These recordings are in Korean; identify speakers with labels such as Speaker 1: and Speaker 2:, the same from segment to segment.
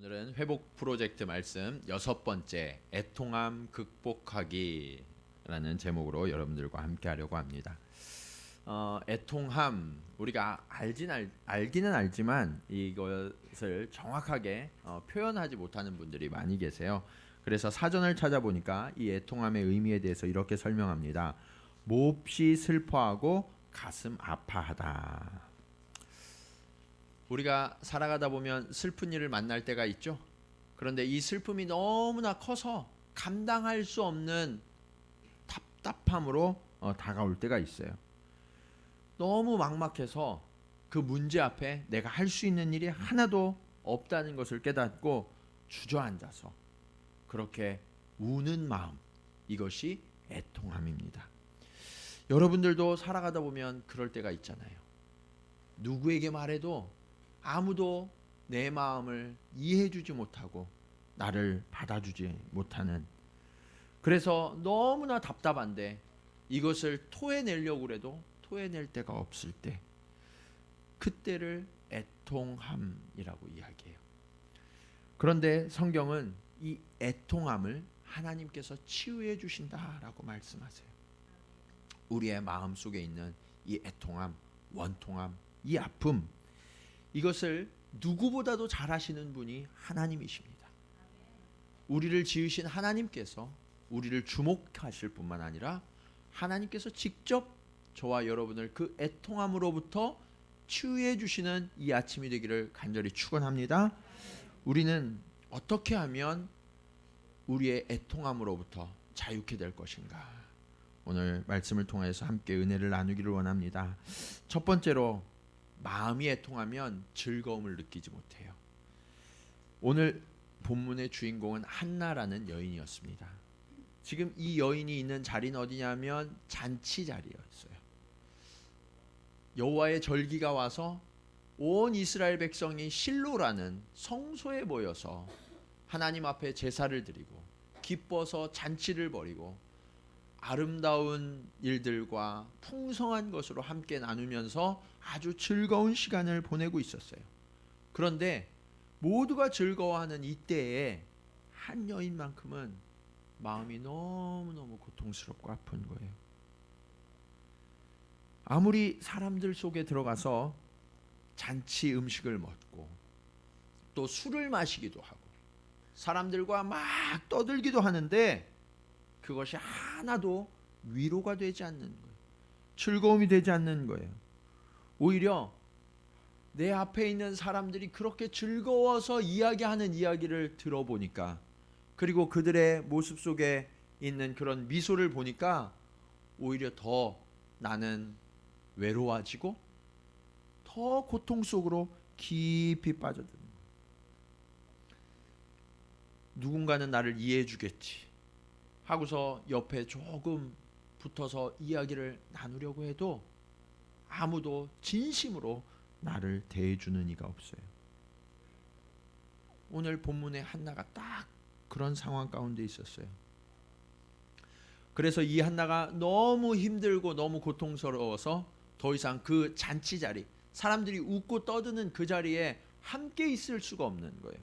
Speaker 1: 오늘은 회복 프로젝트 말씀 6번째 애통함 극복하기라는 제목으로 여러분들과 함께 하려고 합니다. 애통함 우리가 알기는 알지만 이것을 정확하게 표현하지 못하는 분들이 많이 계세요. 그래서 사전을 찾아보니까 이 애통함의 의미에 대해서 이렇게 설명합니다. 몹시 슬퍼하고 가슴 아파하다. 우리가 살아가다 보면 슬픈 일을 만날 때가 있죠. 그런데 이 슬픔이 너무나 커서 감당할 수 없는 답답함으로 다가올 때가 있어요. 너무 막막해서 그 문제 앞에 내가 할 수 있는 일이 하나도 없다는 것을 깨닫고 주저앉아서 그렇게 우는 마음, 이것이 애통함입니다. 여러분들도 살아가다 보면 그럴 때가 있잖아요. 누구에게 말해도 아무도 내 마음을 이해해주지 못하고 나를 받아주지 못하는, 그래서 너무나 답답한데 이것을 토해내려고 해도 토해낼 데가 없을 때, 그때를 애통함이라고 이야기해요. 그런데 성경은 이 애통함을 하나님께서 치유해 주신다라고 말씀하세요. 우리의 마음 속에 있는 이 애통함, 원통함, 이 아픔, 이것을 누구보다도 잘 아시는 분이 하나님이십니다. 우리를 지으신 하나님께서 우리를 주목하실 뿐만 아니라 하나님께서 직접 저와 여러분을 그 애통함으로부터 치유해 주시는 이 아침이 되기를 간절히 축원합니다. 우리는 어떻게 하면 우리의 애통함으로부터 자유케 될 것인가? 오늘 말씀을 통해서 함께 은혜를 나누기를 원합니다. 첫 번째로, 마음이 애통하면 즐거움을 느끼지 못해요. 오늘 본문의 주인공은 한나라는 여인이었습니다. 지금 이 여인이 있는 자리는 어디냐면 잔치 자리였어요. 여호와의 절기가 와서 온 이스라엘 백성이 실로라는 성소에 모여서 하나님 앞에 제사를 드리고 기뻐서 잔치를 벌이고 아름다운 일들과 풍성한 것으로 함께 나누면서 아주 즐거운 시간을 보내고 있었어요. 그런데 모두가 즐거워하는 이때에 한 여인만큼은 마음이 너무너무 고통스럽고 아픈 거예요. 아무리 사람들 속에 들어가서 잔치 음식을 먹고 또 술을 마시기도 하고 사람들과 막 떠들기도 하는데 그것이 하나도 위로가 되지 않는 거예요. 즐거움이 되지 않는 거예요. 오히려 내 앞에 있는 사람들이 그렇게 즐거워서 이야기하는 이야기를 들어보니까, 그리고 그들의 모습 속에 있는 그런 미소를 보니까 오히려 더 나는 외로워지고 더 고통 속으로 깊이 빠져드는 거예요. 누군가는 나를 이해해 주겠지 하고서 옆에 조금 붙어서 이야기를 나누려고 해도 아무도 진심으로 나를 대해주는 이가 없어요. 오늘 본문의 한나가 딱 그런 상황 가운데 있었어요. 그래서 이 한나가 너무 힘들고 너무 고통스러워서 더 이상 그 잔치 자리, 사람들이 웃고 떠드는 그 자리에 함께 있을 수가 없는 거예요.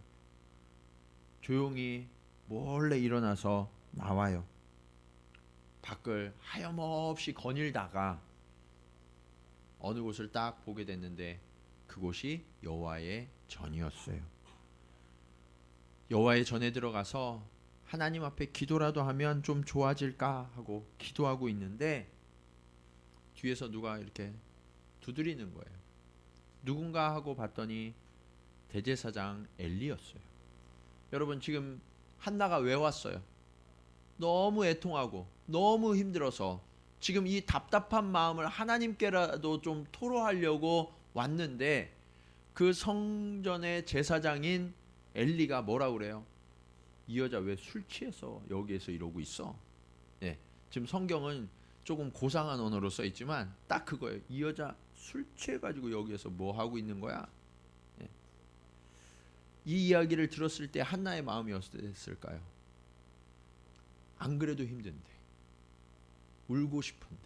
Speaker 1: 조용히 몰래 일어나서 나와요. 밖을 하염없이 거닐다가 어느 곳을 딱 보게 됐는데 그곳이 여호와의 전이었어요. 여호와의 전에 들어가서 하나님 앞에 기도라도 하면 좀 좋아질까 하고 기도하고 있는데 뒤에서 누가 이렇게 두드리는 거예요. 누군가 하고 봤더니 대제사장 엘리였어요. 여러분, 지금 한나가 왜 왔어요? 너무 애통하고 너무 힘들어서 지금 이 답답한 마음을 하나님께라도 좀 토로하려고 왔는데 그 성전의 제사장인 엘리가 뭐라고 그래요? 이 여자 왜 술 취해서 여기에서 이러고 있어? 예, 지금 성경은 조금 고상한 언어로 써 있지만 딱 그거예요. 이 여자 술 취해가지고 여기에서 뭐 하고 있는 거야? 예. 이 이야기를 들었을 때 한나의 마음이 어땠을까요? 안 그래도 힘든데, 울고 싶은데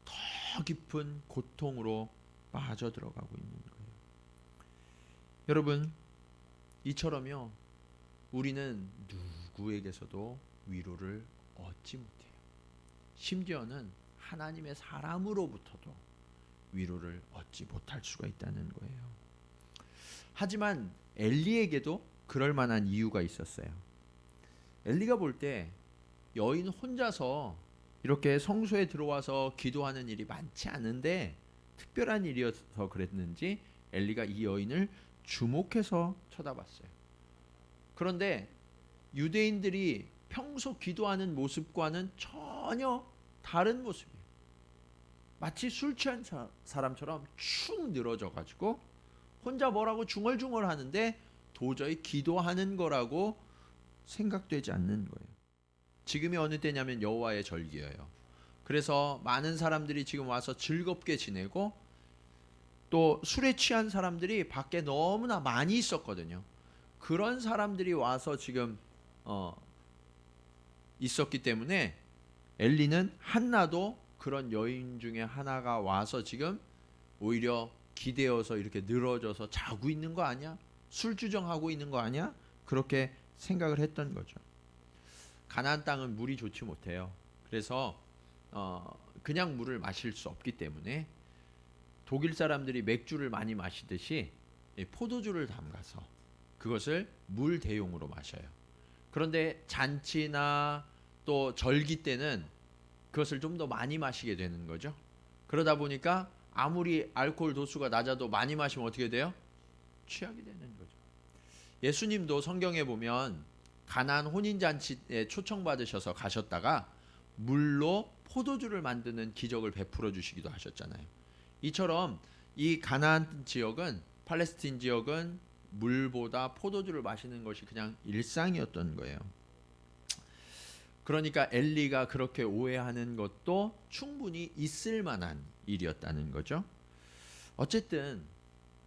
Speaker 1: 더 깊은 고통으로 빠져들어가고 있는 거예요. 여러분, 이처럼요, 우리는 누구에게서도 위로를 얻지 못해요. 심지어는 하나님의 사람으로부터도 위로를 얻지 못할 수가 있다는 거예요. 하지만 엘리에게도 그럴 만한 이유가 있었어요. 엘리가 볼 때 여인 혼자서 이렇게 성소에 들어와서 기도하는 일이 많지 않은데 특별한 일이어서 그랬는지 엘리가 이 여인을 주목해서 쳐다봤어요. 그런데 유대인들이 평소 기도하는 모습과는 전혀 다른 모습이에요. 마치 술 취한 사람처럼 축 늘어져 가지고 혼자 뭐라고 중얼중얼 하는데 도저히 기도하는 거라고 생각되지 않는 거예요. 지금이 어느 때냐면 여호와의 절기예요. 그래서 많은 사람들이 지금 와서 즐겁게 지내고 또 술에 취한 사람들이 밖에 너무나 많이 있었거든요. 그런 사람들이 와서 지금 있었기 때문에 엘리는 한나도 그런 여인 중에 하나가 와서 지금 오히려 기대어서 이렇게 늘어져서 자고 있는 거 아니야? 술주정하고 있는 거 아니야? 그렇게 생각을 했던 거죠. 가나안 땅은 물이 좋지 못해요. 그래서 그냥 물을 마실 수 없기 때문에 독일 사람들이 맥주를 많이 마시듯이 포도주를 담가서 그것을 물 대용으로 마셔요. 그런데 잔치나 또 절기 때는 그것을 좀 더 많이 마시게 되는 거죠. 그러다 보니까 아무리 알코올 도수가 낮아도 많이 마시면 어떻게 돼요? 취하게 되는 거죠. 예수님도 성경에 보면 가나안 혼인잔치에 초청받으셔서 가셨다가 물로 포도주를 만드는 기적을 베풀어 주시기도 하셨잖아요. 이처럼 이 가나안 지역은, 팔레스틴 지역은 물보다 포도주를 마시는 것이 그냥 일상이었던 거예요. 그러니까 엘리가 그렇게 오해하는 것도 충분히 있을 만한 일이었다는 거죠. 어쨌든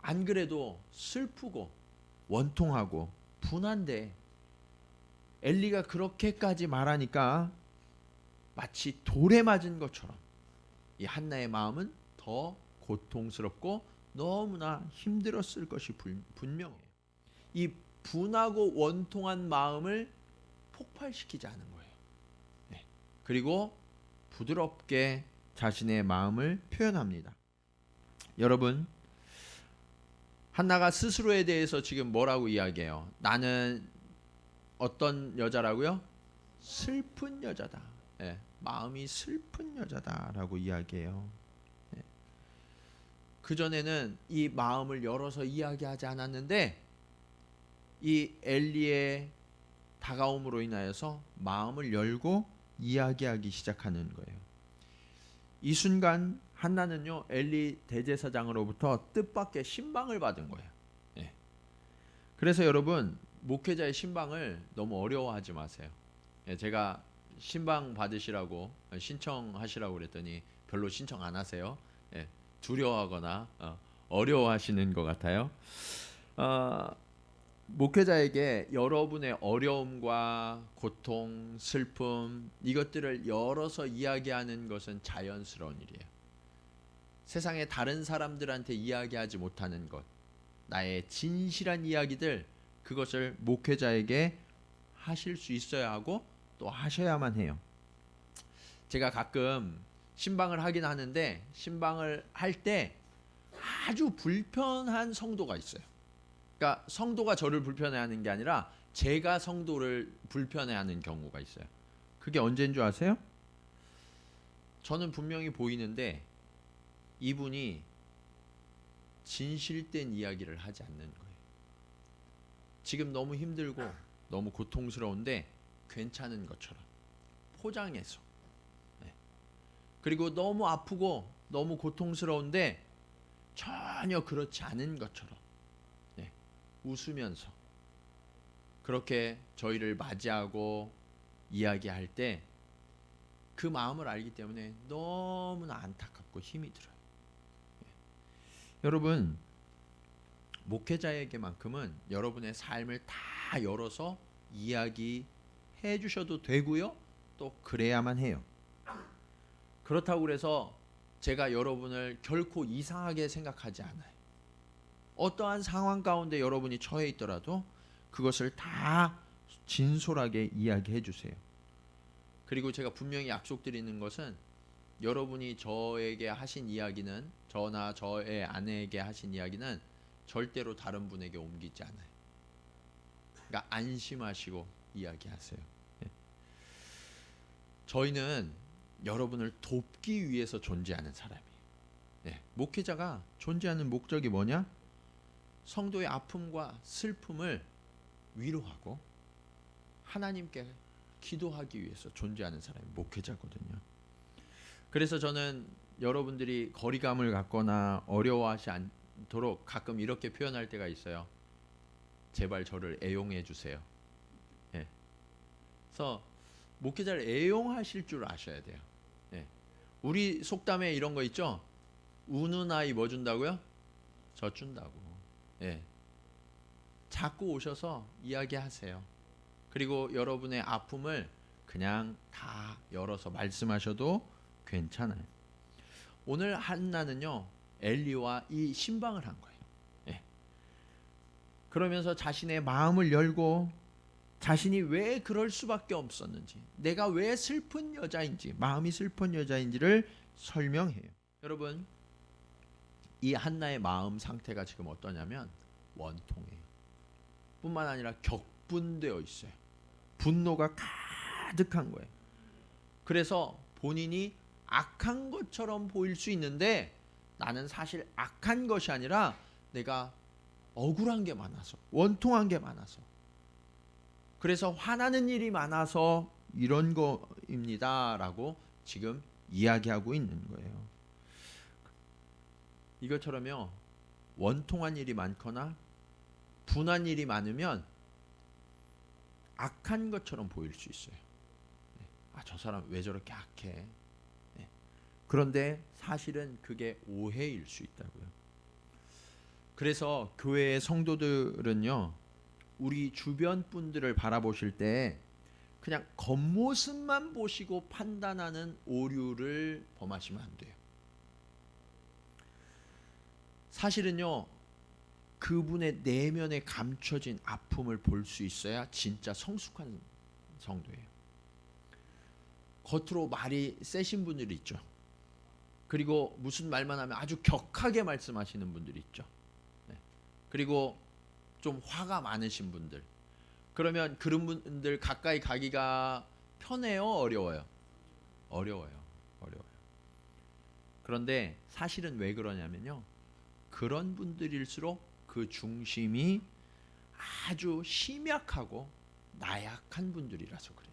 Speaker 1: 안 그래도 슬프고 원통하고 분한데 엘리가 그렇게까지 말하니까 마치 돌에 맞은 것처럼 이 한나의 마음은 더 고통스럽고 너무나 힘들었을 것이 분명해요. 이 분하고 원통한 마음을 폭발시키지 않은 거예요. 네. 그리고 부드럽게 자신의 마음을 표현합니다. 여러분, 한나가 스스로에 대해서 지금 뭐라고 이야기해요? 나는 어떤 여자라고요? 슬픈 여자다. 네. 마음이 슬픈 여자다라고 이야기해요. 네. 그전에는 이 마음을 열어서 이야기하지 않았는데 이 엘리의 다가옴으로 인하여서 마음을 열고 이야기하기 시작하는 거예요. 이 순간 한나는요, 엘리 대제사장으로부터 뜻밖의 신방을 받은 거예요. 네. 그래서 여러분, 목회자의 신방을 너무 어려워하지 마세요. 네, 제가 신방 받으시라고 신청하시라고 그랬더니 별로 신청 안 하세요. 네, 두려워하거나 어려워하시는 것 같아요. 목회자에게 여러분의 어려움과 고통, 슬픔 이것들을 열어서 이야기하는 것은 자연스러운 일이에요. 세상에 다른 사람들한테 이야기하지 못하는 것, 나의 진실한 이야기들, 그것을 목회자에게 하실 수 있어야 하고 또 하셔야만 해요. 제가 가끔 신방을 하긴 하는데 신방을 할 때 아주 불편한 성도가 있어요. 그러니까 성도가 저를 불편해하는 게 아니라 제가 성도를 불편해하는 경우가 있어요. 그게 언제인 줄 아세요? 저는 분명히 보이는데 이분이 진실된 이야기를 하지 않는 거예요. 지금 너무 힘들고 너무 고통스러운데 괜찮은 것처럼 포장해서, 네. 그리고 너무 아프고 너무 고통스러운데 전혀 그렇지 않은 것처럼, 네. 웃으면서 그렇게 저희를 맞이하고 이야기할 때 그 마음을 알기 때문에 너무나 안타깝고 힘이 들어요. 여러분, 목회자에게만큼은 여러분의 삶을 다 열어서 이야기해 주셔도 되고요. 또 그래야만 해요. 그렇다고 그래서 제가 여러분을 결코 이상하게 생각하지 않아요. 어떠한 상황 가운데 여러분이 처해 있더라도 그것을 다 진솔하게 이야기해 주세요. 그리고 제가 분명히 약속드리는 것은 여러분이 저에게 하신 이야기는, 저나 저의 아내에게 하신 이야기는 절대로 다른 분에게 옮기지 않아요. 그러니까 안심하시고 이야기하세요. 예. 저희는 여러분을 돕기 위해서 존재하는 사람이에요. 예. 목회자가 존재하는 목적이 뭐냐? 성도의 아픔과 슬픔을 위로하고 하나님께 기도하기 위해서 존재하는 사람이 목회자거든요. 그래서 저는 여러분들이 거리감을 갖거나 어려워하지 않도록 가끔 이렇게 표현할 때가 있어요. 제발 저를 애용해 주세요. 예. 그래서 목회자를 애용하실 줄 아셔야 돼요. 예. 우리 속담에 이런 거 있죠? 우는 아이 뭐 준다고요? 젖 준다고. 예. 자꾸 오셔서 이야기하세요. 그리고 여러분의 아픔을 그냥 다 열어서 말씀하셔도 괜찮아요. 오늘 한나는요, 엘리와 이 신방을 한 거예요. 예. 그러면서 자신의 마음을 열고 자신이 왜 그럴 수밖에 없었는지, 내가 왜 슬픈 여자인지, 마음이 슬픈 여자인지를 설명해요. 여러분, 이 한나의 마음 상태가 지금 어떠냐면 원통해요. 뿐만 아니라 격분되어 있어요. 분노가 가득한 거예요. 그래서 본인이 악한 것처럼 보일 수 있는데 나는 사실 악한 것이 아니라 내가 억울한 게 많아서, 원통한 게 많아서, 그래서 화나는 일이 많아서 이런 거입니다 라고 지금 이야기하고 있는 거예요. 이것처럼요, 원통한 일이 많거나 분한 일이 많으면 악한 것처럼 보일 수 있어요. 아, 저 사람 왜 저렇게 악해? 그런데 사실은 그게 오해일 수 있다고요. 그래서 교회의 성도들은요, 우리 주변 분들을 바라보실 때 그냥 겉모습만 보시고 판단하는 오류를 범하시면 안 돼요. 사실은요, 그분의 내면에 감춰진 아픔을 볼 수 있어야 진짜 성숙한 성도예요. 겉으로 말이 세신 분들이 있죠. 그리고 무슨 말만 하면 아주 격하게 말씀하시는 분들이 있죠. 네. 그리고 좀 화가 많으신 분들. 그러면 그런 분들 가까이 가기가 편해요, 어려워요? 어려워요. 그런데 사실은 왜 그러냐면요, 그런 분들일수록 그 중심이 아주 심약하고 나약한 분들이라서 그래요.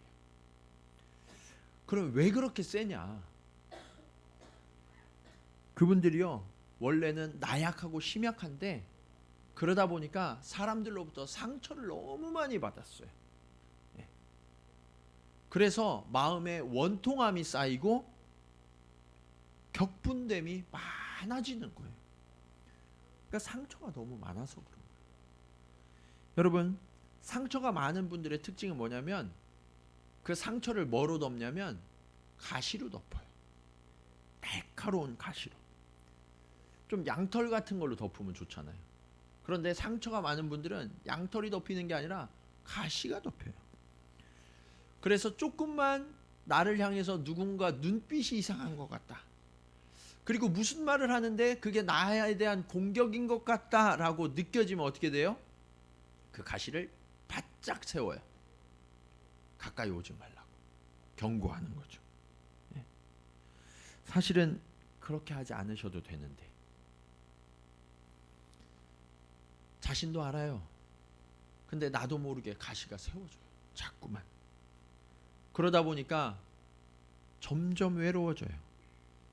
Speaker 1: 그럼 왜 그렇게 세냐? 그분들이요, 원래는 나약하고 심약한데 그러다 보니까 사람들로부터 상처를 너무 많이 받았어요. 그래서 마음에 원통함이 쌓이고 격분됨이 많아지는 거예요. 그러니까 상처가 너무 많아서 그런 거예요. 여러분, 상처가 많은 분들의 특징은 뭐냐면 그 상처를 뭐로 덮냐면 가시로 덮어요. 날카로운 가시로. 좀 양털 같은 걸로 덮으면 좋잖아요. 그런데 상처가 많은 분들은 양털이 덮이는 게 아니라 가시가 덮여요. 그래서 조금만 나를 향해서 누군가 눈빛이 이상한 것 같다, 그리고 무슨 말을 하는데 그게 나에 대한 공격인 것 같다라고 느껴지면 어떻게 돼요? 그 가시를 바짝 세워요. 가까이 오지 말라고 경고하는 거죠. 사실은 그렇게 하지 않으셔도 되는데 자신도 알아요. 근데 나도 모르게 가시가 세워져요. 자꾸만. 그러다 보니까 점점 외로워져요.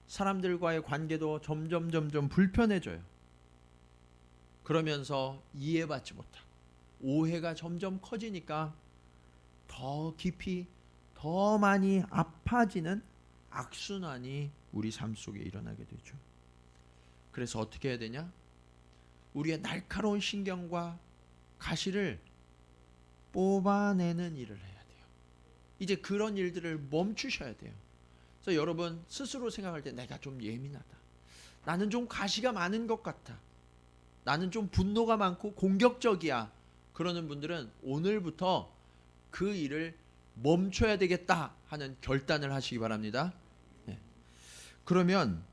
Speaker 1: 사람들과의 관계도 점점 불편해져요. 그러면서 이해받지 못하고 오해가 점점 커지니까 더 깊이 더 많이 아파지는 악순환이 우리 삶 속에 일어나게 되죠. 그래서 어떻게 해야 되냐? 우리의 날카로운 신경과 가시를 뽑아내는 일을 해야 돼요. 이제 그런 일들을 멈추셔야 돼요. 그래서 여러분 스스로 생각할 때 내가 좀 예민하다, 나는 좀 가시가 많은 것 같아, 나는 좀 분노가 많고 공격적이야 그러는 분들은 오늘부터 그 일을 멈춰야 되겠다 하는 결단을 하시기 바랍니다. 네. 그러면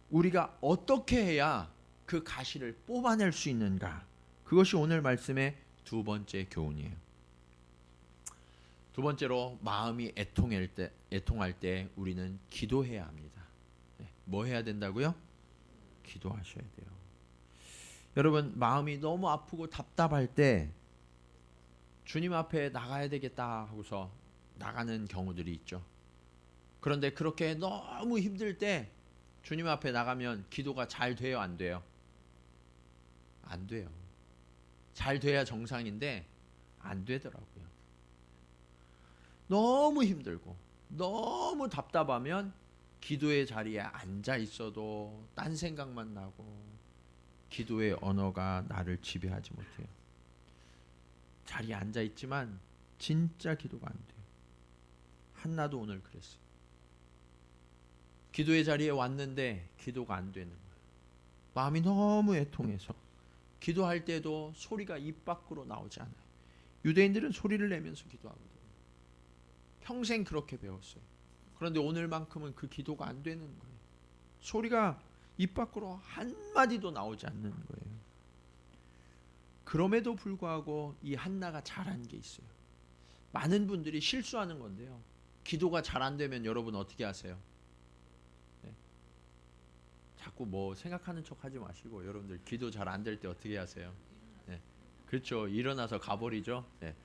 Speaker 1: 우리가 어떻게 해야 그 가시를 뽑아낼 수 있는가? 그것이 오늘 말씀의 두 번째 교훈이에요. 두 번째로 마음이 애통할 때 우리는 기도해야 합니다. 네. 뭐 해야 된다고요? 기도하셔야 돼요. 여러분, 마음이 너무 아프고 답답할 때 주님 앞에 나가야 되겠다 하고서 나가는 경우들이 있죠. 그런데 그렇게 너무 힘들 때 주님 앞에 나가면 기도가 잘 돼요, 안 돼요? 안 돼요. 잘 돼야 정상인데 안 되더라고요. 너무 힘들고 너무 답답하면 기도의 자리에 앉아 있어도 딴 생각만 나고 기도의 언어가 나를 지배하지 못해요. 자리에 앉아 있지만 진짜 기도가 안 돼요. 한나도 오늘 그랬어요. 기도의 자리에 왔는데 기도가 안 되는 거예요. 마음이 너무 애통해서 기도할 때도 소리가 입 밖으로 나오지 않아요. 유대인들은 소리를 내면서 기도하거든요. 평생 그렇게 배웠어요. 그런데 오늘만큼은 그 기도가 안 되는 거예요. 소리가 입 밖으로 한마디도 나오지 않는 거예요. 그럼에도 불구하고 이 한나가 잘한 게 있어요. 많은 분들이 실수하는 건데요. 기도가 잘 안 되면 여러분 어떻게 하세요? 네. 자꾸 뭐 생각하는 척 하지 마시고 여러분들 기도 잘 안 될 때 어떻게 하세요? 네. 그렇죠. 일어나서 가버리죠. 네.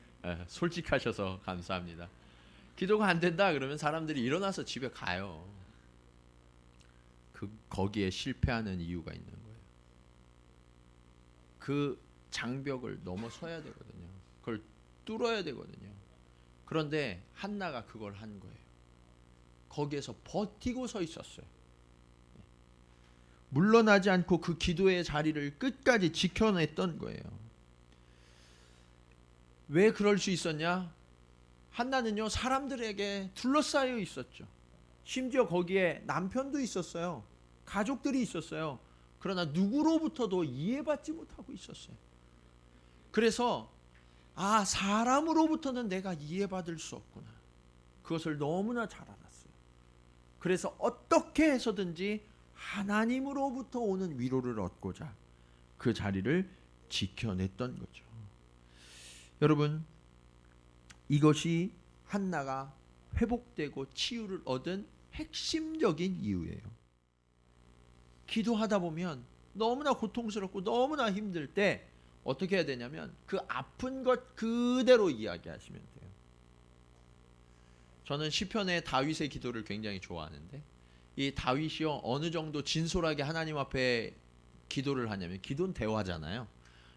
Speaker 1: 솔직하셔서 감사합니다. 기도가 안 된다 그러면 사람들이 일어나서 집에 가요. 거기에 실패하는 이유가 있는 거예요. 그 장벽을 넘어서야 되거든요. 그걸 뚫어야 되거든요. 그런데 한나가 그걸 한 거예요. 거기에서 버티고 서 있었어요. 물러나지 않고 그 기도의 자리를 끝까지 지켜냈던 거예요. 왜 그럴 수 있었냐? 한나는요, 사람들에게 둘러싸여 있었죠. 심지어 거기에 남편도 있었어요. 가족들이 있었어요. 그러나 누구로부터도 이해받지 못하고 있었어요. 그래서 사람으로부터는 내가 이해받을 수 없구나. 그것을 너무나 잘 알았어요. 그래서 어떻게 해서든지 하나님으로부터 오는 위로를 얻고자 그 자리를 지켜냈던 거죠. 여러분, 이것이 한나가 회복되고 치유를 얻은 핵심적인 이유예요. 기도하다 보면 너무나 고통스럽고 너무나 힘들 때 어떻게 해야 되냐면 그 아픈 것 그대로 이야기하시면 돼요. 저는 시편의 다윗의 기도를 굉장히 좋아하는데 이 다윗이요 어느 정도 진솔하게 하나님 앞에 기도를 하냐면 기도는 대화잖아요.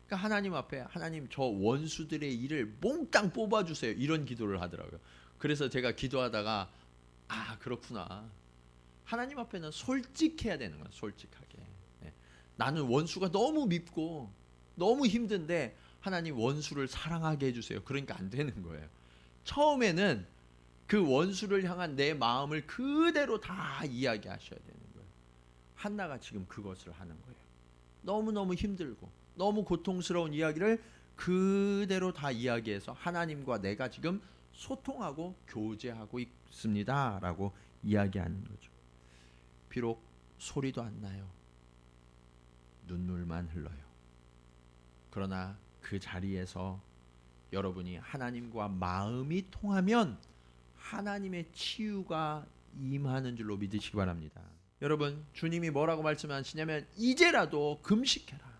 Speaker 1: 그러니까 하나님 앞에 하나님 저 원수들의 일을 몽땅 뽑아주세요 이런 기도를 하더라고요. 그래서 제가 기도하다가 그렇구나. 하나님 앞에는 솔직해야 되는 거예요. 솔직하게. 나는 원수가 너무 밉고 너무 힘든데 하나님 원수를 사랑하게 해주세요. 그러니까 안 되는 거예요. 처음에는 그 원수를 향한 내 마음을 그대로 다 이야기하셔야 되는 거예요. 한나가 지금 그것을 하는 거예요. 너무너무 힘들고 너무 고통스러운 이야기를 그대로 다 이야기해서 하나님과 내가 지금 소통하고 교제하고 있습니다 라고 이야기하는 거죠. 비록 소리도 안 나요. 눈물만 흘러요. 그러나 그 자리에서 여러분이 하나님과 마음이 통하면 하나님의 치유가 임하는 줄로 믿으시기 바랍니다. 여러분, 주님이 뭐라고 말씀하시냐면 이제라도 금식해라.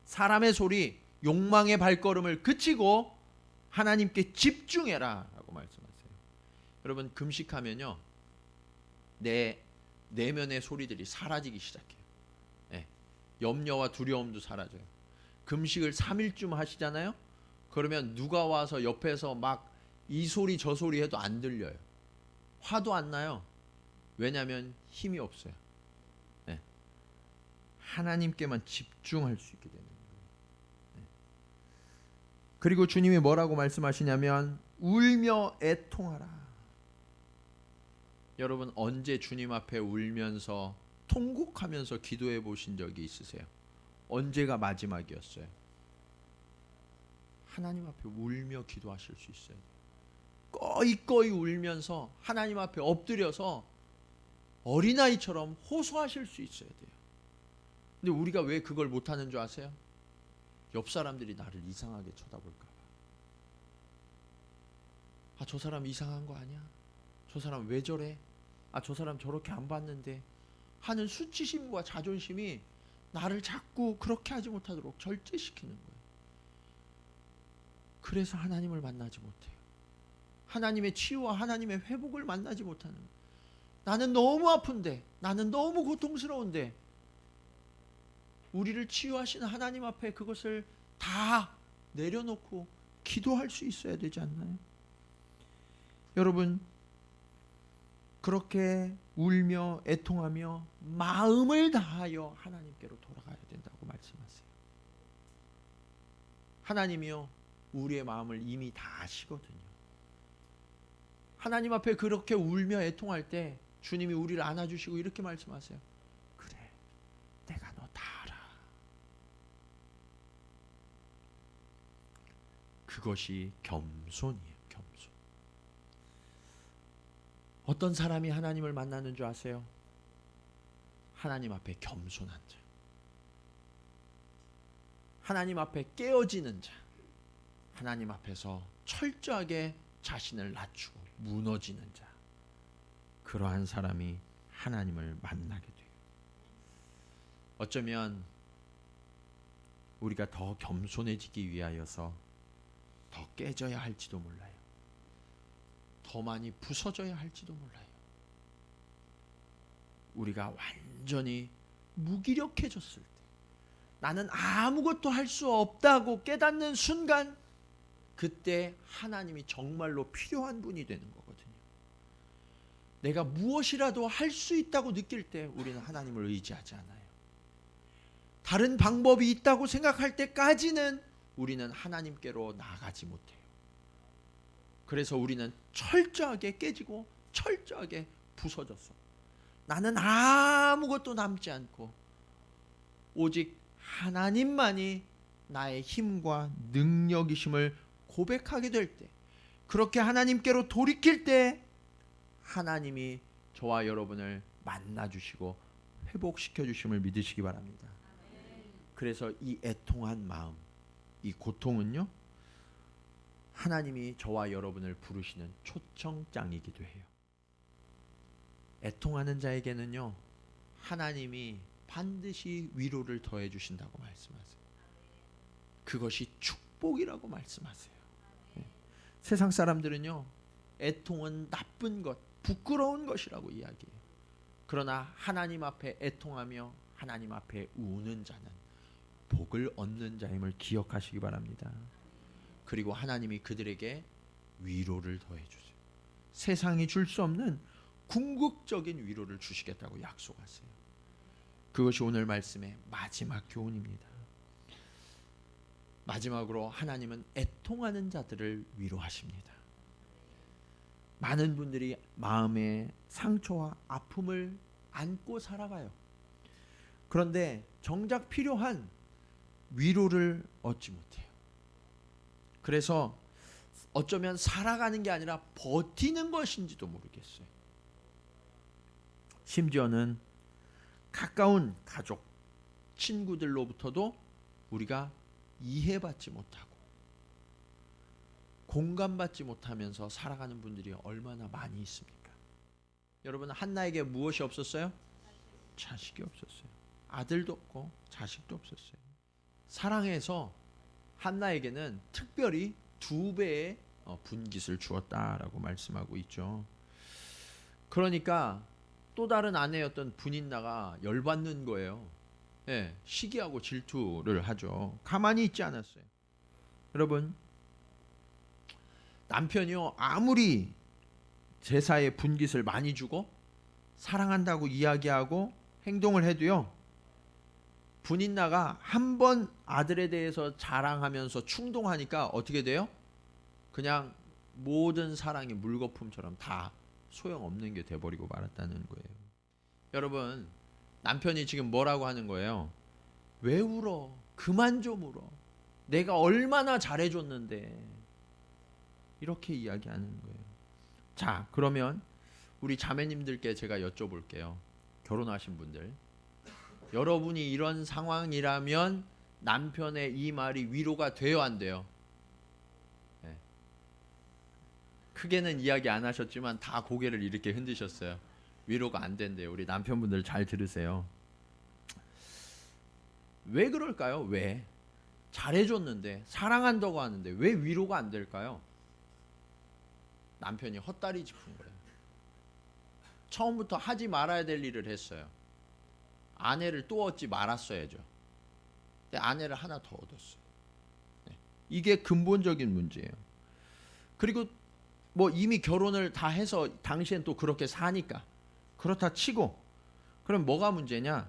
Speaker 1: 사람의 소리, 욕망의 발걸음을 그치고 하나님께 집중해라 라고 말씀하세요. 여러분, 금식하면요 내 내면의 소리들이 사라지기 시작해요. 염려와 두려움도 사라져요. 금식을 3일쯤 하시잖아요. 그러면 누가 와서 옆에서 막 이 소리 저 소리 해도 안 들려요. 화도 안 나요. 왜냐하면 힘이 없어요. 하나님께만 집중할 수 있게 되는 거예요. 그리고 주님이 뭐라고 말씀하시냐면 울며 애통하라. 여러분 언제 주님 앞에 울면서 통곡하면서 기도해 보신 적이 있으세요? 언제가 마지막이었어요? 하나님 앞에 울며 기도하실 수 있어야 돼요. 꺼이꺼이 울면서 하나님 앞에 엎드려서 어린아이처럼 호소하실 수 있어야 돼요. 근데 우리가 왜 그걸 못하는 줄 아세요? 옆 사람들이 나를 이상하게 쳐다볼까 봐. 아, 저 사람 이상한 거 아니야? 저 사람 왜 저래? 아, 저 사람 저렇게 안 봤는데 하는 수치심과 자존심이 나를 자꾸 그렇게 하지 못하도록 절제시키는 거예요. 그래서 하나님을 만나지 못해요. 하나님의 치유와 하나님의 회복을 만나지 못하는 거예요. 나는 너무 아픈데, 나는 너무 고통스러운데 우리를 치유하시는 하나님 앞에 그것을 다 내려놓고 기도할 수 있어야 되지 않나요? 여러분, 그렇게 울며 애통하며 마음을 다하여 하나님께로 돌아가야 된다고 말씀하세요. 하나님이요, 우리의 마음을 이미 다 아시거든요. 하나님 앞에 그렇게 울며 애통할 때 주님이 우리를 안아주시고 이렇게 말씀하세요. 그래, 내가 너 다 알아. 그것이 겸손이에요. 겸손. 어떤 사람이 하나님을 만나는 줄 아세요? 하나님 앞에 겸손한 자, 하나님 앞에 깨어지는 자, 하나님 앞에서 철저하게 자신을 낮추고 무너지는 자, 그러한 사람이 하나님을 만나게 돼요. 어쩌면 우리가 더 겸손해지기 위하여서 더 깨져야 할지도 몰라요. 더 많이 부서져야 할지도 몰라요. 우리가 완전히 무기력해졌을 때, 나는 아무것도 할 수 없다고 깨닫는 순간, 그때 하나님이 정말로 필요한 분이 되는 거거든요. 내가 무엇이라도 할 수 있다고 느낄 때 우리는 하나님을 의지하지 않아요. 다른 방법이 있다고 생각할 때까지는 우리는 하나님께로 나가지 못해요. 그래서 우리는 철저하게 깨지고 철저하게 부서졌어. 나는 아무것도 남지 않고 오직 하나님만이 나의 힘과 능력이심을 고백하게 될 때, 그렇게 하나님께로 돌이킬 때 하나님이 저와 여러분을 만나주시고 회복시켜주심을 믿으시기 바랍니다. 그래서 이 애통한 마음, 이 고통은요, 하나님이 저와 여러분을 부르시는 초청장이기도 해요. 애통하는 자에게는요, 하나님이 반드시 위로를 더해 주신다고 말씀하세요. 그것이 축복이라고 말씀하세요. 세상 사람들은요, 애통은 나쁜 것, 부끄러운 것이라고 이야기해요. 그러나 하나님 앞에 애통하며 하나님 앞에 우는 자는 복을 얻는 자임을 기억하시기 바랍니다. 그리고 하나님이 그들에게 위로를 더해 주세요. 세상이 줄 수 없는 궁극적인 위로를 주시겠다고 약속하세요. 그것이 오늘 말씀의 마지막 교훈입니다. 마지막으로 하나님은 애통하는 자들을 위로하십니다. 많은 분들이 마음의 상처와 아픔을 안고 살아가요. 그런데 정작 필요한 위로를 얻지 못해요. 그래서 어쩌면 살아가는 게 아니라 버티는 것인지도 모르겠어요. 심지어는 가까운 가족, 친구들로부터도 우리가 이해받지 못하고 공감받지 못하면서 살아가는 분들이 얼마나 많이 있습니까? 여러분, 한나에게 무엇이 없었어요? 자식이 없었어요. 아들도 없고 자식도 없었어요. 사랑해서 한나에게는 특별히 2배의 분깃을 주었다라고 말씀하고 있죠. 그러니까 또 다른 아내였던 분인나가 열받는 거예요. 네, 시기하고 질투를 하죠. 가만히 있지 않았어요. 여러분, 남편이요, 아무리 제사에 분깃을 많이 주고 사랑한다고 이야기하고 행동을 해도요, 분인나가 한 번 아들에 대해서 자랑하면서 충동하니까 어떻게 돼요? 그냥 모든 사랑이 물거품처럼 다 소용없는 게 돼버리고 말았다는 거예요. 여러분, 남편이 지금 뭐라고 하는 거예요? 왜 울어? 그만 좀 울어. 내가 얼마나 잘해줬는데 이렇게 이야기하는 거예요. 자, 그러면 우리 자매님들께 제가 여쭤볼게요. 결혼하신 분들, 여러분이 이런 상황이라면 남편의 이 말이 위로가 돼요, 안 돼요? 네. 크게는 이야기 안 하셨지만 다 고개를 이렇게 흔드셨어요. 위로가 안 된대요. 우리 남편분들 잘 들으세요. 왜 그럴까요? 왜? 잘해줬는데, 사랑한다고 하는데 왜 위로가 안 될까요? 남편이 헛다리 짚은 거예요. 처음부터 하지 말아야 될 일을 했어요. 아내를 또 얻지 말았어야죠. 근데 아내를 하나 더 얻었어요. 네. 이게 근본적인 문제예요. 그리고 뭐 이미 결혼을 다 해서 당시엔 또 그렇게 사니까 그렇다 치고, 그럼 뭐가 문제냐?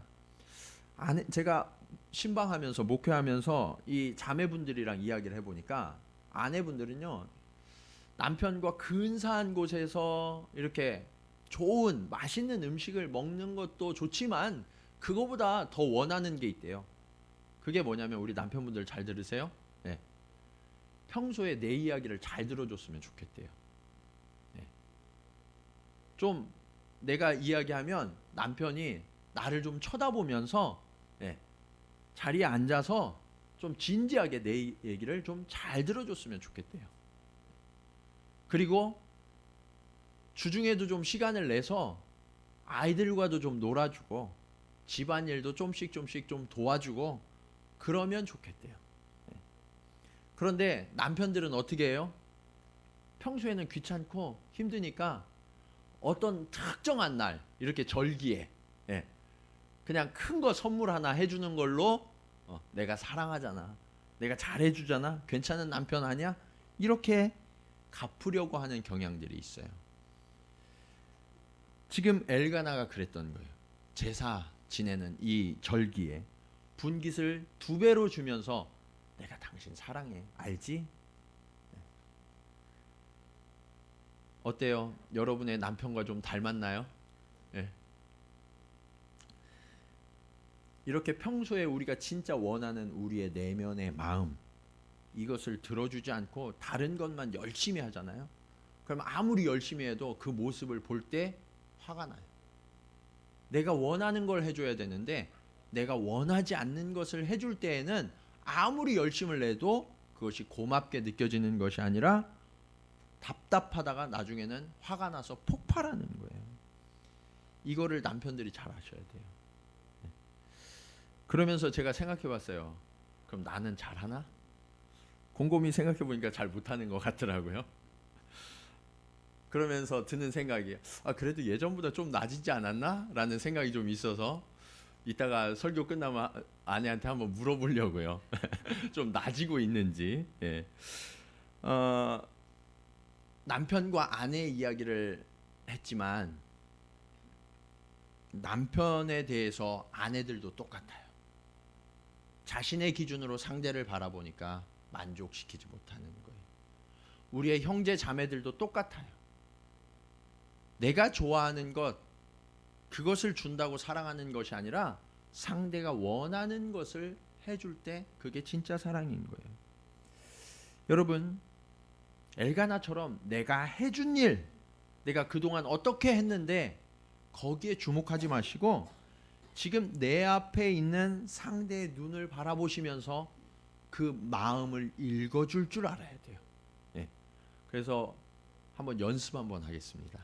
Speaker 1: 제가 신방하면서 목회하면서 이 자매분들이랑 이야기를 해보니까 아내분들은요, 남편과 근사한 곳에서 이렇게 좋은 맛있는 음식을 먹는 것도 좋지만 그거보다 더 원하는 게 있대요. 그게 뭐냐면, 우리 남편분들 잘 들으세요. 네. 평소에 내 이야기를 잘 들어줬으면 좋겠대요. 네. 좀 내가 이야기하면 남편이 나를 좀 쳐다보면서, 네, 자리에 앉아서 좀 진지하게 내 얘기를 좀 잘 들어줬으면 좋겠대요. 그리고 주중에도 좀 시간을 내서 아이들과도 좀 놀아주고 집안일도 좀씩 좀 도와주고 그러면 좋겠대요. 그런데 남편들은 어떻게 해요? 평소에는 귀찮고 힘드니까 어떤 특정한 날, 이렇게 절기에 그냥 큰 거 선물 하나 해주는 걸로 내가 사랑하잖아, 내가 잘해주잖아, 괜찮은 남편 아니야? 이렇게 갚으려고 하는 경향들이 있어요. 지금 엘가나가 그랬던 거예요. 제사 지내는 이 절기에 분깃을 2배로 주면서 내가 당신 사랑해, 알지? 어때요? 여러분의 남편과 좀 닮았나요? 네. 이렇게 평소에 우리가 진짜 원하는 우리의 내면의 마음, 이것을 들어주지 않고 다른 것만 열심히 하잖아요. 그럼 아무리 열심히 해도 그 모습을 볼 때 화가 나요. 내가 원하는 걸 해줘야 되는데 내가 원하지 않는 것을 해줄 때에는 아무리 열심을 내도 그것이 고맙게 느껴지는 것이 아니라 답답하다가 나중에는 화가 나서 폭발하는 거예요. 이거를 남편들이 잘 아셔야 돼요. 그러면서 제가 생각해 봤어요. 그럼 나는 잘하나? 곰곰이 생각해 보니까 잘 못하는 것 같더라고요. 그러면서 드는 생각이, 그래도 예전보다 좀 나아지지 않았나? 라는 생각이 좀 있어서 이따가 설교 끝나면 아내한테 한번 물어보려고요. 좀 나아지고 있는지. 예. 남편과 아내의 이야기를 했지만 남편에 대해서 아내들도 똑같아요. 자신의 기준으로 상대를 바라보니까 만족시키지 못하는 거예요. 우리의 형제 자매들도 똑같아요. 내가 좋아하는 것, 그것을 준다고 사랑하는 것이 아니라 상대가 원하는 것을 해줄 때 그게 진짜 사랑인 거예요. 여러분, 엘가나처럼 내가 해준 일, 내가 그동안 어떻게 했는데 거기에 주목하지 마시고 지금 내 앞에 있는 상대의 눈을 바라보시면서 그 마음을 읽어줄 줄 알아야 돼요. 예. 그래서 한번 연습 한번 하겠습니다.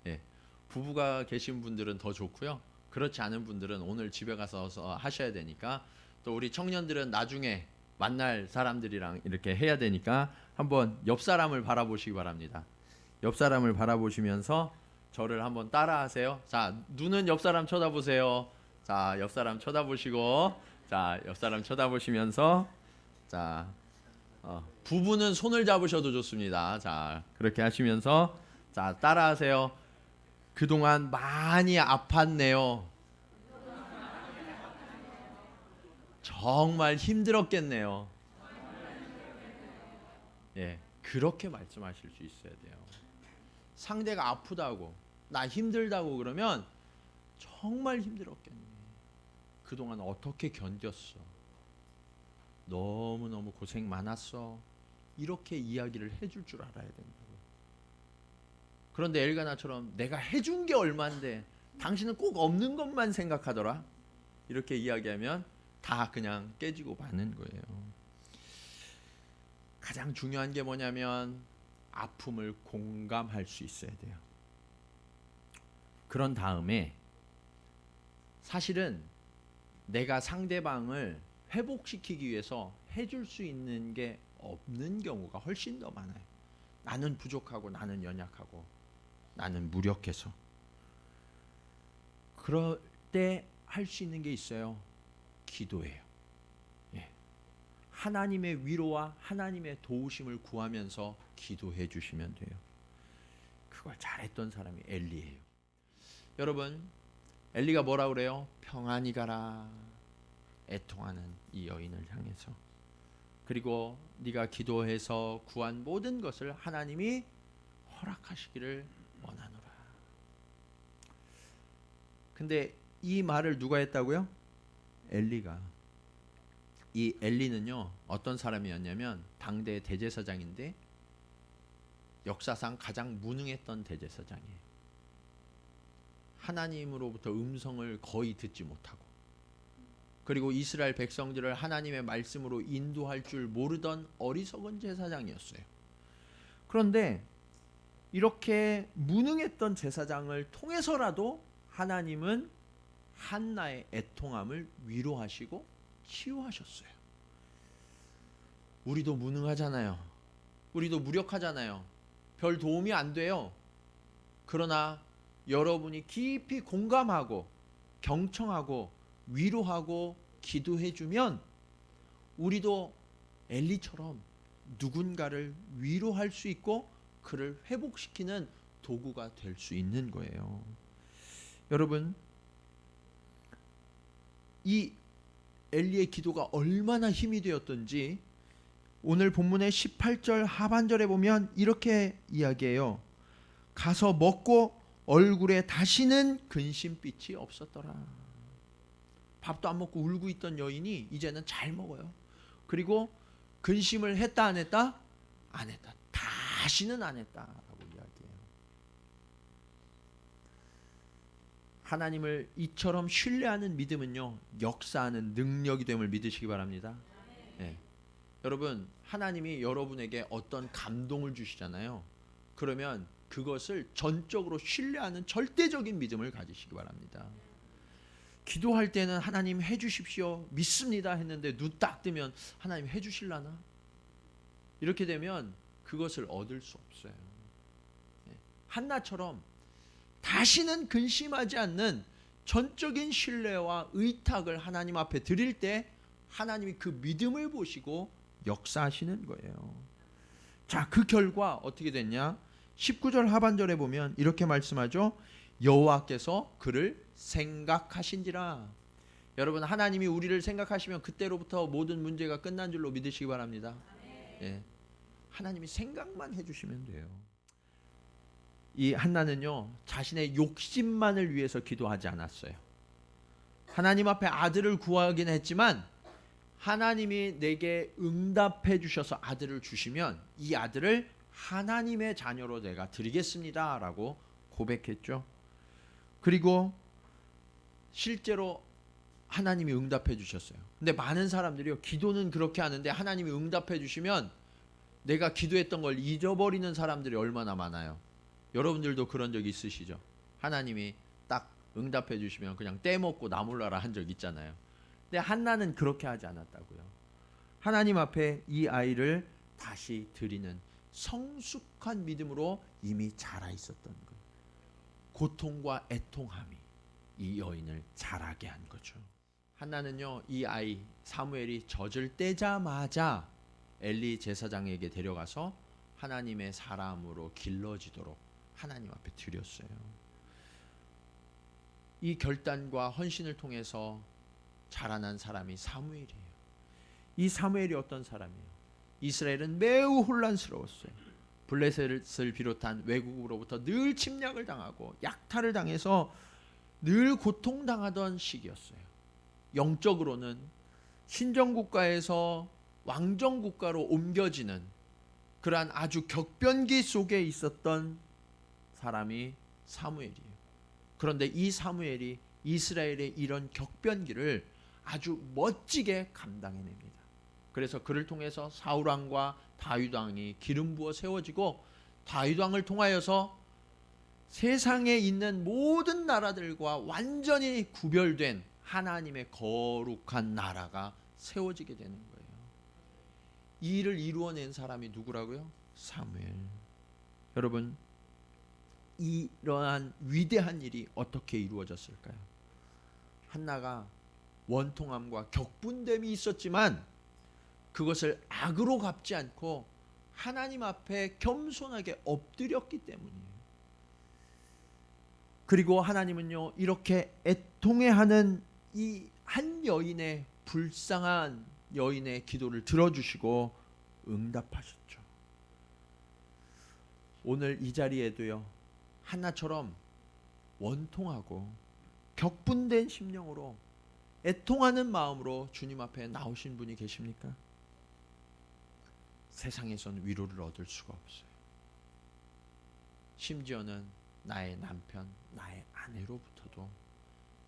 Speaker 1: 예. 부부가 계신 분들은 더 좋고요. 그렇지 않은 분들은 오늘 집에 가서 하셔야 되니까, 또 우리 청년들은 나중에 만날 사람들이랑 이렇게 해야 되니까 한번 옆 사람을 바라보시기 바랍니다. 옆 사람을 바라보시면서 저를 한번 따라하세요. 자, 눈은 옆 사람 쳐다보세요. 자, 옆 사람 쳐다보시고, 자, 옆 사람 쳐다보시면서, 자, 부부는 손을 잡으셔도 좋습니다. 자, 그렇게 하시면서, 자, 따라하세요. 그동안 많이 아팠네요. 정말 힘들었겠네요. 예, 그렇게 말씀하실 수 있어야 돼요. 상대가 아프다고, 나 힘들다고 그러면 정말 힘들었겠네. 그동안 어떻게 견뎠어? 너무너무 고생 많았어. 이렇게 이야기를 해줄 줄 알아야 된다고. 그런데 엘가나처럼 내가 해준 게 얼만데 당신은 꼭 없는 것만 생각하더라. 이렇게 이야기하면 다 그냥 깨지고 마는 거예요. 가장 중요한 게 뭐냐면 아픔을 공감할 수 있어야 돼요. 그런 다음에 사실은 내가 상대방을 회복시키기 위해서 해줄 수 있는 게 없는 경우가 훨씬 더 많아요. 나는 부족하고 나는 연약하고 나는 무력해서. 그럴 때 할 수 있는 게 있어요. 기도예요. 예. 하나님의 위로와 하나님의 도우심을 구하면서 기도해 주시면 돼요. 그걸 잘했던 사람이 엘리예요. 여러분, 엘리가 뭐라 그래요? 평안히 가라. 애통하는 이 여인을 향해서. 그리고 네가 기도해서 구한 모든 것을 하나님이 허락하시기를 원하노라. 근데 이 말을 누가 했다고요? 엘리가. 이 엘리는요, 어떤 사람이었냐면 당대 대제사장인데 역사상 가장 무능했던 대제사장이에요. 하나님으로부터 음성을 거의 듣지 못하고, 그리고 이스라엘 백성들을 하나님의 말씀으로 인도할 줄 모르던 어리석은 제사장이었어요. 그런데 이렇게 무능했던 제사장을 통해서라도 하나님은 한나의 애통함을 위로하시고 치유하셨어요. 우리도 무능하잖아요. 우리도 무력하잖아요. 별 도움이 안 돼요. 그러나 여러분이 깊이 공감하고 경청하고 위로하고 기도해주면 우리도 엘리처럼 누군가를 위로할 수 있고 그를 회복시키는 도구가 될 수 있는 거예요. 여러분, 이 엘리의 기도가 얼마나 힘이 되었던지 오늘 본문의 18절 하반절에 보면 이렇게 이야기해요. 가서 먹고 얼굴에 다시는 근심빛이 없었더라. 밥도 안 먹고 울고 있던 여인이 이제는 잘 먹어요. 그리고 근심을 했다 안 했다? 안 했다. 다시는 안 했다라고 이야기해요. 하나님을 이처럼 신뢰하는 믿음은요, 역사하는 능력이 됨을 믿으시기 바랍니다. 네. 여러분, 하나님이 여러분에게 어떤 감동을 주시잖아요. 그러면 그것을 전적으로 신뢰하는 절대적인 믿음을 가지시기 바랍니다. 기도할 때는 하나님 해주십시오, 믿습니다 했는데 눈 딱 뜨면 하나님 해주실라나? 이렇게 되면 그것을 얻을 수 없어요. 한나처럼 다시는 근심하지 않는 전적인 신뢰와 의탁을 하나님 앞에 드릴 때 하나님이 그 믿음을 보시고 역사하시는 거예요. 자, 그 결과 어떻게 됐냐? 19절 하반절에 보면 이렇게 말씀하죠. 여호와께서 그를 생각하신지라. 여러분, 하나님이 우리를 생각하시면 그때로부터 모든 문제가 끝난 줄로 믿으시기 바랍니다. 예. 하나님이 생각만 해주시면 돼요. 이 한나는요, 자신의 욕심만을 위해서 기도하지 않았어요. 하나님 앞에 아들을 구하긴 했지만 하나님이 내게 응답해 주셔서 아들을 주시면 이 아들을 하나님의 자녀로 내가 드리겠습니다 라고 고백했죠. 그리고 실제로 하나님이 응답해 주셨어요. 근데 많은 사람들이요, 기도는 그렇게 하는데 하나님이 응답해 주시면 내가 기도했던 걸 잊어버리는 사람들이 얼마나 많아요. 여러분들도 그런 적 있으시죠? 하나님이 딱 응답해 주시면 그냥 떼먹고 나몰라라 한 적 있잖아요. 근데 한나는 그렇게 하지 않았다고요. 하나님 앞에 이 아이를 다시 드리는 성숙한 믿음으로 이미 자라 있었던 거예요. 고통과 애통함이 이 여인을 자라게 한 거죠. 한나는요, 이 아이 사무엘이 젖을 떼자마자 엘리 제사장에게 데려가서 하나님의 사람으로 길러지도록 하나님 앞에 드렸어요. 이 결단과 헌신을 통해서 자라난 사람이 사무엘이에요. 이 사무엘이 어떤 사람이에요? 이스라엘은 매우 혼란스러웠어요. 블레셋을 비롯한 외국으로부터 늘 침략을 당하고 약탈을 당해서 늘 고통당하던 시기였어요. 영적으로는 신정국가에서 왕정국가로 옮겨지는 그러한 아주 격변기 속에 있었던 사람이 사무엘이에요. 그런데 이 사무엘이 이스라엘의 이런 격변기를 아주 멋지게 감당해냅니다. 그래서 그를 통해서 사울왕과 다윗왕이 기름 부어 세워지고, 다윗왕을 통하여서 세상에 있는 모든 나라들과 완전히 구별된 하나님의 거룩한 나라가 세워지게 되는 거예요. 이 일을 이루어낸 사람이 누구라고요? 사무엘. 여러분, 이러한 위대한 일이 어떻게 이루어졌을까요? 한나가 원통함과 격분됨이 있었지만 그것을 악으로 갚지 않고 하나님 앞에 겸손하게 엎드렸기 때문이에요. 그리고 하나님은요, 이렇게 애통해하는 이 한 여인의, 불쌍한 여인의 기도를 들어주시고 응답하셨죠. 오늘 이 자리에도요, 한나처럼 원통하고 격분된 심령으로 애통하는 마음으로 주님 앞에 나오신 분이 계십니까? 세상에선 위로를 얻을 수가 없어요. 심지어는 나의 남편, 나의 아내로부터도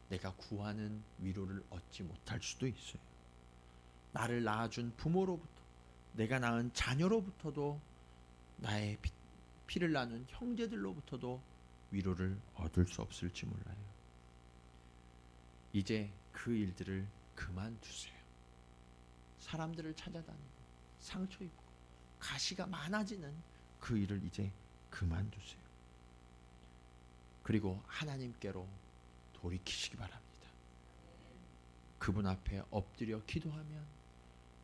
Speaker 1: 내가 구하는 위로를 얻지 못할 수도 있어요. 나를 낳아준 부모로부터, 내가 낳은 자녀로부터도, 나의 피를 나눈 형제들로부터도 위로를 얻을 수 없을지 몰라요. 이제 그 일들을 그만두세요. 사람들을 찾아다니고 상처 입고 가시가 많아지는 그 일을 이제 그만두세요. 그리고 하나님께로 돌이키시기 바랍니다. 그분 앞에 엎드려 기도하면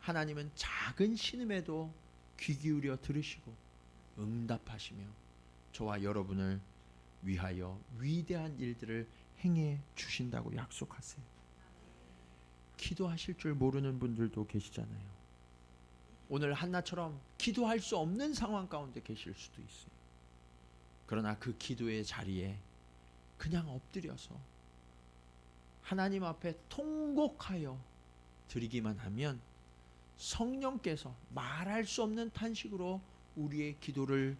Speaker 1: 하나님은 작은 신음에도 귀 기울여 들으시고 응답하시며 저와 여러분을 위하여 위대한 일들을 행해 주신다고 약속하세요. 기도하실 줄 모르는 분들도 계시잖아요. 오늘 한나처럼 기도할 수 없는 상황 가운데 계실 수도 있어요. 그러나 그 기도의 자리에 그냥 엎드려서 하나님 앞에 통곡하여 드리기만 하면 성령께서 말할 수 없는 탄식으로 우리의 기도를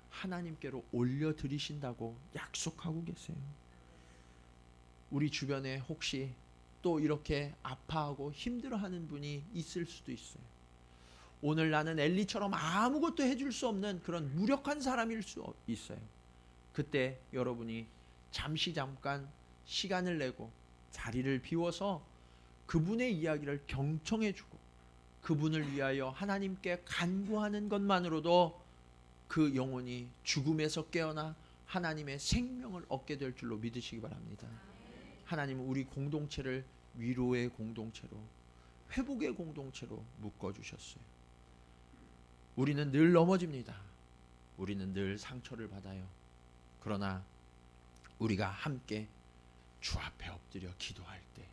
Speaker 1: 하나님께로 올려드리신다고 약속하고 계세요. 우리 주변에 혹시 또 이렇게 아파하고 힘들어하는 분이 있을 수도 있어요. 오늘 나는 엘리처럼 아무것도 해줄 수 없는 그런 무력한 사람일 수 있어요. 그때 여러분이 잠깐 시간을 내고 자리를 비워서 그분의 이야기를 경청해주고 그분을 위하여 하나님께 간구하는 것만으로도 그 영혼이 죽음에서 깨어나 하나님의 생명을 얻게 될 줄로 믿으시기 바랍니다. 하나님은 우리 공동체를 위로의 공동체로, 회복의 공동체로 묶어주셨어요. 우리는 늘 넘어집니다. 우리는 늘 상처를 받아요. 그러나 우리가 함께 주 앞에 엎드려 기도할 때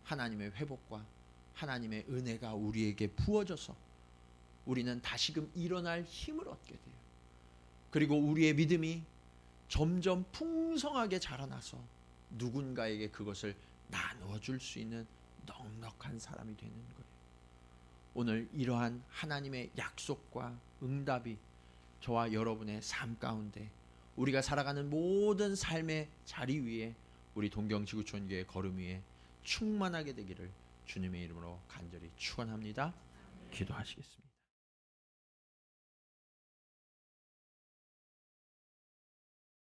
Speaker 1: 하나님의 회복과 하나님의 은혜가 우리에게 부어져서 우리는 다시금 일어날 힘을 얻게 돼요. 그리고 우리의 믿음이 점점 풍성하게 자라나서 누군가에게 그것을 나누어 줄 수 있는 넉넉한 사람이 되는 거예요. 오늘 이러한 하나님의 약속과 응답이 저와 여러분의 삶 가운데, 우리가 살아가는 모든 삶의 자리 위에, 우리 동경지구촌교회 걸음 위에 충만하게 되기를 주님의 이름으로 간절히 축원합니다. 기도하시겠습니다.